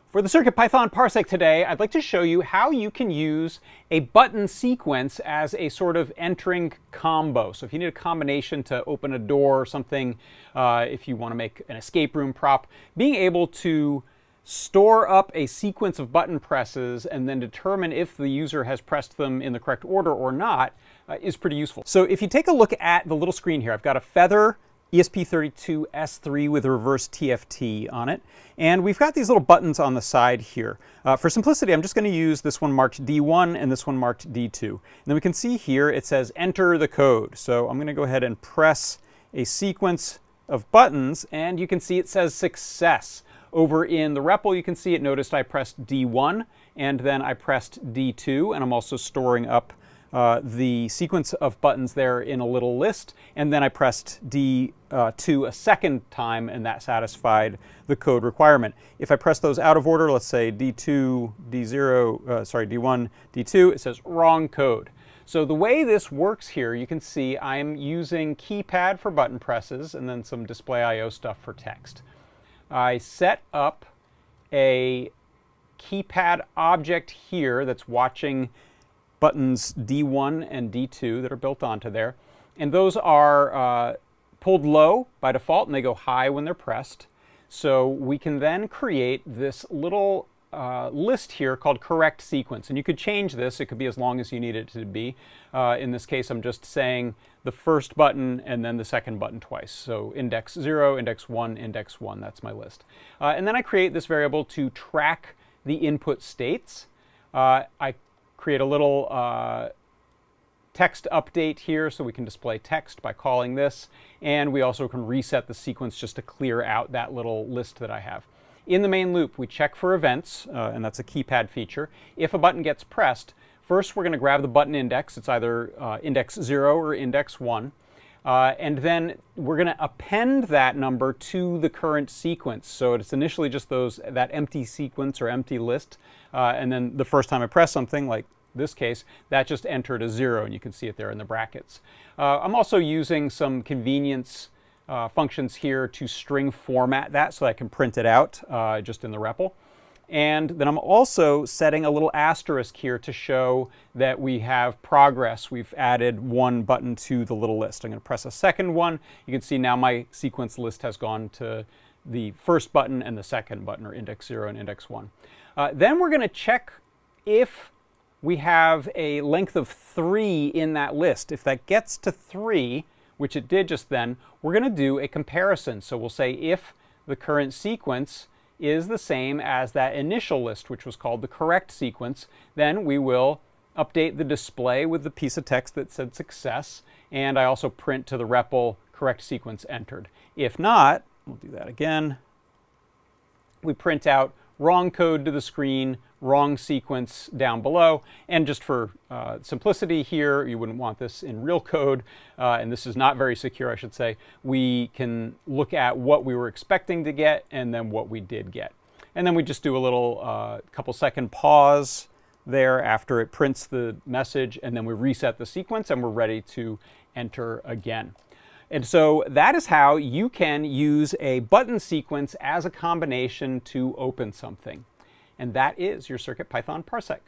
For the CircuitPython Parsec today, I'd like to show you how you can use a button sequence as a sort of entering combo. So if you need a combination to open a door or something, if you want to make an escape room prop, being able to store up a sequence of button presses and then determine if the user has pressed them in the correct order or not is pretty useful. So if you take a look at the little screen here, I've got a Feather ESP32S3 with a reverse TFT on it. And we've got these little buttons on the side here. For simplicity, I'm just going to use this one marked D1 and this one marked D2. And then we can see here it says enter the code. So I'm going to go ahead and press a sequence of buttons, and you can see it says success. Over in the REPL, you can see it noticed I pressed D1 and then I pressed D2, and I'm also storing up the sequence of buttons there in a little list, and then I pressed D2 a second time, and that satisfied the code requirement. If I press those out of order, let's say D2, D0, D1, D2, it says wrong code. So the way this works here, you can see I'm using keypad for button presses and then some display I/O stuff for text. I set up a keypad object here that's watching buttons D1 and D2 that are built onto there. And those are pulled low by default, and they go high when they're pressed. So we can then create this little list here called correct sequence. And you could change this. It could be as long as you need it to be. In this case, I'm just saying the first button and then the second button twice. So index 0, index 1, index 1. That's my list. And then I create this variable to track the input states. I create a little text update here so we can display text by calling this, and we also can reset the sequence just to clear out that little list that I have. In the main loop, we check for events, and that's a keypad feature. If a button gets pressed, first we're going to grab the button index. It's either index 0 or index 1. And then we're going to append that number to the current sequence. So it's initially just that empty sequence or empty list. And then the first time I press something, like this case, that just entered a 0, and you can see it there in the brackets. I'm also using some convenience functions here to string format that so I can print it out just in the REPL. And then I'm also setting a little asterisk here to show that we have progress. We've added one button to the little list. I'm going to press a second one. You can see now my sequence list has gone to the first button and the second button, or index 0 and index 1. Then we're going to check if we have a length of 3 in that list. If that gets to 3, which it did just then, we're going to do a comparison. So we'll say if the current sequence is the same as that initial list, which was called the correct sequence, then we will update the display with the piece of text that said success, and I also print to the REPL correct sequence entered. If not, we'll do that again. We print out wrong code to the screen, wrong sequence down below, and just for simplicity here, you wouldn't want this in real code, and this is not very secure, I should say. We can look at what we were expecting to get and then what we did get. And then we just do a little couple second pause there after it prints the message, and then we reset the sequence and we're ready to enter again. And so that is how you can use a button sequence as a combination to open something. And that is your CircuitPython Parsec.